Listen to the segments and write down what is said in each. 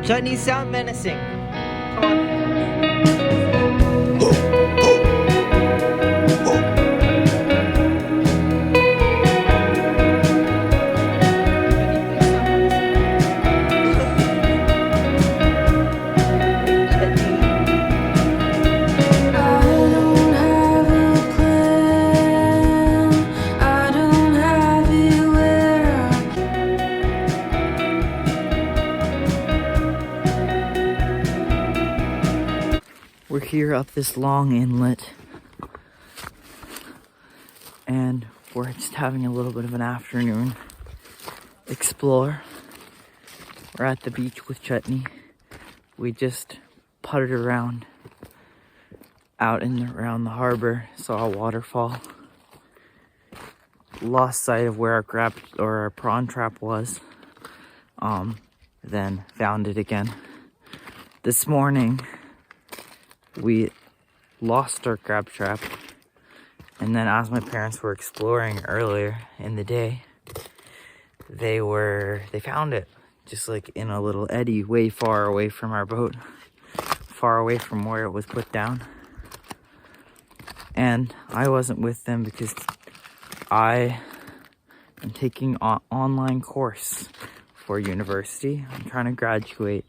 Chutneys sound menacing. Come on. We're here up this long inlet, and we're just having a little bit of an afternoon explore. We're at the beach with Chutney. We just puttered around out around the harbor, saw a waterfall, lost sight of where our prawn trap was, then found it again. This morning, we lost our crab trap, and then as my parents were exploring earlier in the day, they found it just like in a little eddy way far away from our boat, far away from where it was put down. And I wasn't with them because I am taking an online course for university. I'm trying to graduate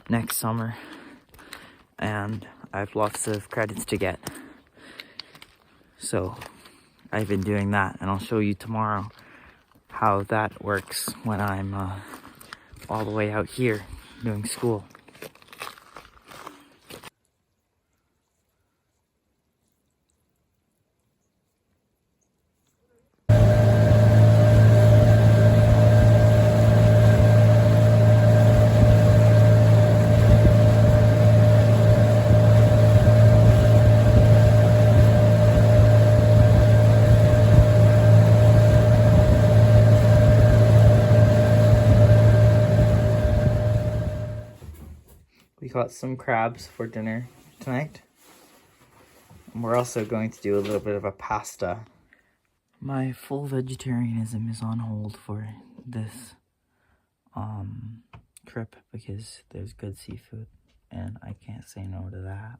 next summer, and I have lots of credits to get. So I've been doing that, and I'll show you tomorrow how that works when I'm all the way out here doing school. We got some crabs for dinner tonight. And we're also going to do a little bit of a pasta. My full vegetarianism is on hold for this trip because there's good seafood and I can't say no to that.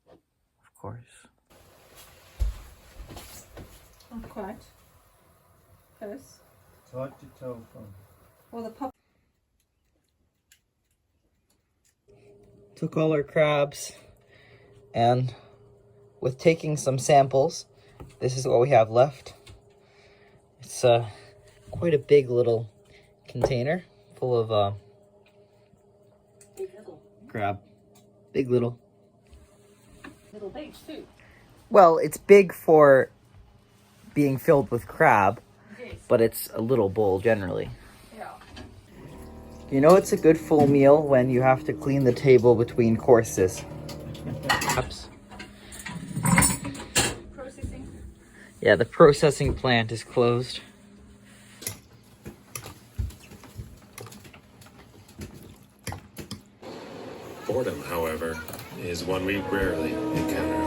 Of course. Not quite. Close. Tofu. Well, the pop. Took all our crabs, and with taking some samples, this is what we have left. It's quite a big little container full of crab. Big little. Little bait too. Well, it's big for being filled with crab, Yes. but it's a little bowl generally. Yeah. You know it's a good full meal when you have to clean the table between courses. Processing. Yeah, the processing plant is closed. Boredom, however, is one we rarely encounter.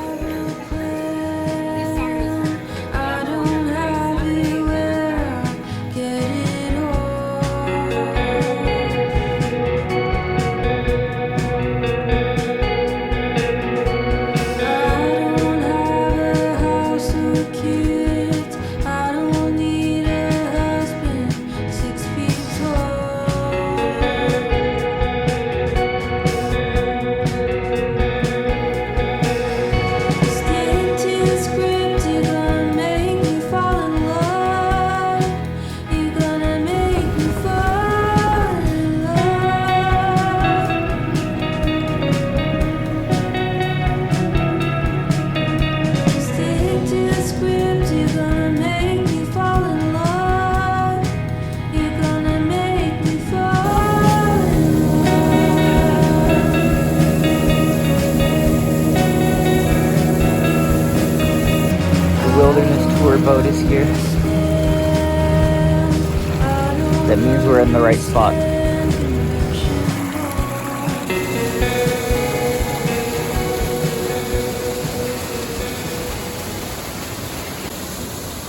Wilderness tour boat is here. That means we're in the right spot.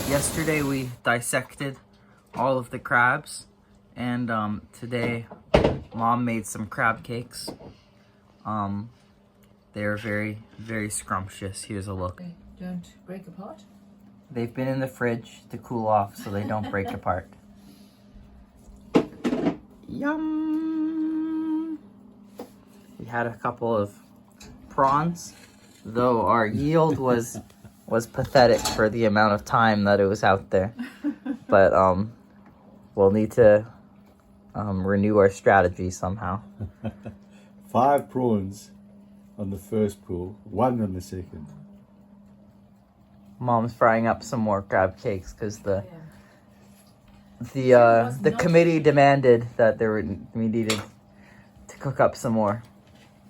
Yesterday we dissected all of the crabs, and today Mom made some crab cakes. They're very, very scrumptious. Here's a look. They don't break apart. They've been in the fridge to cool off so they don't break apart. Yum! We had a couple of prawns, though our yield was pathetic for the amount of time that it was out there. But we'll need to renew our strategy somehow. 5 prawns on the first pool, 1 on the second. Mom's frying up some more crab cakes because the was not- committee demanded that we needed to cook up some more.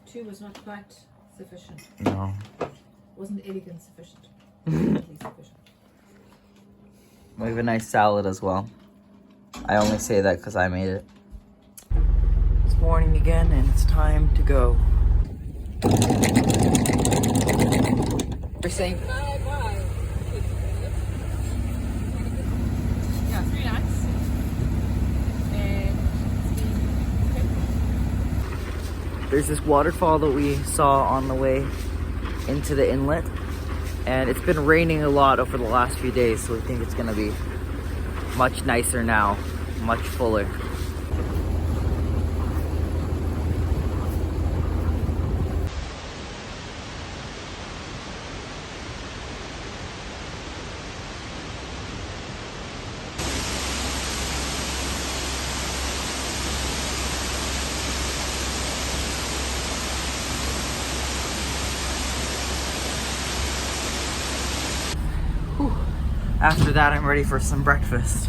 2 was not quite sufficient. No. Wasn't elegant sufficient. Elegantly sufficient. We have a nice salad as well. I only say that because I made it. It's morning again and it's time to go. You're saying Yeah, 3 nights. And there's this waterfall that we saw on the way into the inlet, and it's been raining a lot over the last few days, so we think it's gonna be much nicer now, much fuller. After that, I'm ready for some breakfast.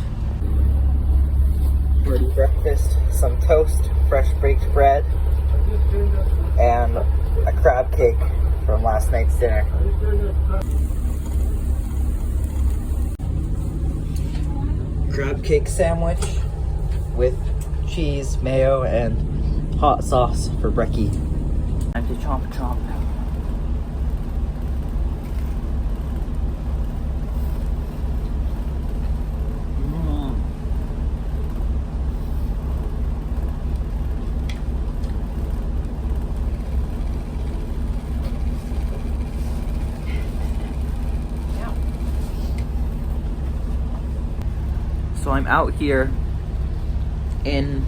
Ready breakfast, some toast, fresh baked bread, and a crab cake from last night's dinner. Crab cake sandwich with cheese, mayo, and hot sauce for brekkie. Time to chomp chomp. So I'm out here in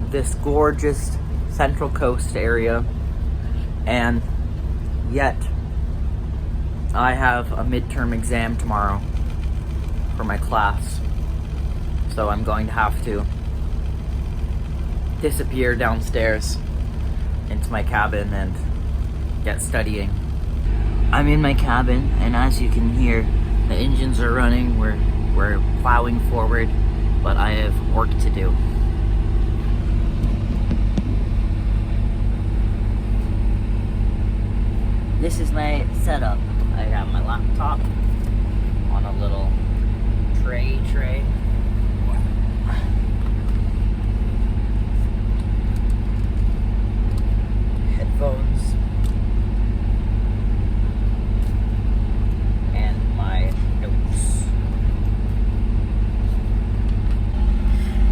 this gorgeous Central Coast area, and yet I have a midterm exam tomorrow for my class. So I'm going to have to disappear downstairs into my cabin and get studying. I'm in my cabin, and as you can hear, the engines are running. We're plowing forward, but I have work to do. This is my setup. I have my laptop on a little tray. Headphones. And my notes.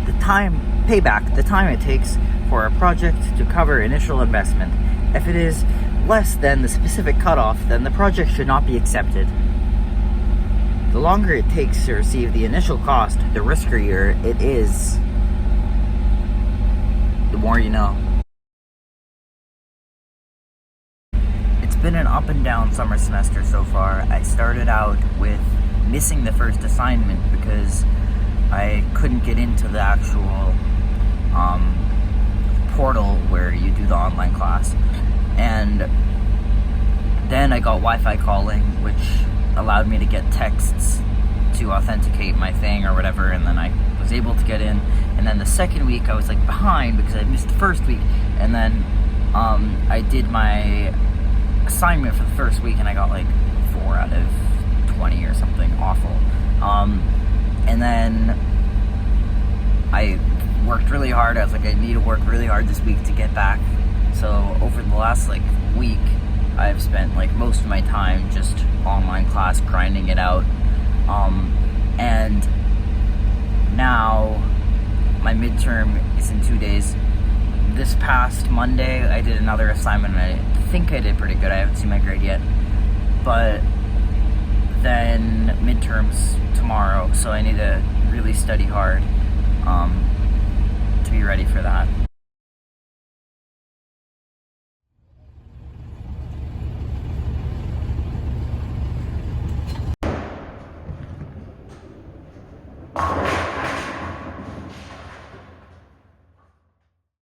The time it takes for a project to cover initial investment. If it is less than the specific cutoff, then the project should not be accepted. The longer it takes to receive the initial cost, the riskier it is. The more you know. It's been an up and down summer semester so far. I started out with missing the first assignment because I couldn't get into the actual portal where you do the online class. And then I got Wi-Fi calling, which allowed me to get texts to authenticate my thing or whatever, and then I was able to get in. And then the second week I was like behind because I missed the first week, and then I did my assignment for the first week and I got like 4 out of 20 or something awful. And then I worked really hard. I was like, I need to work really hard this week to get back. So over the last like week, I've spent like most of my time just online class grinding it out. And now my midterm is in 2 days, this past Monday, I did another assignment, and I think I did pretty good. I haven't seen my grade yet. But then midterms tomorrow, so I need to really study hard to be ready for that.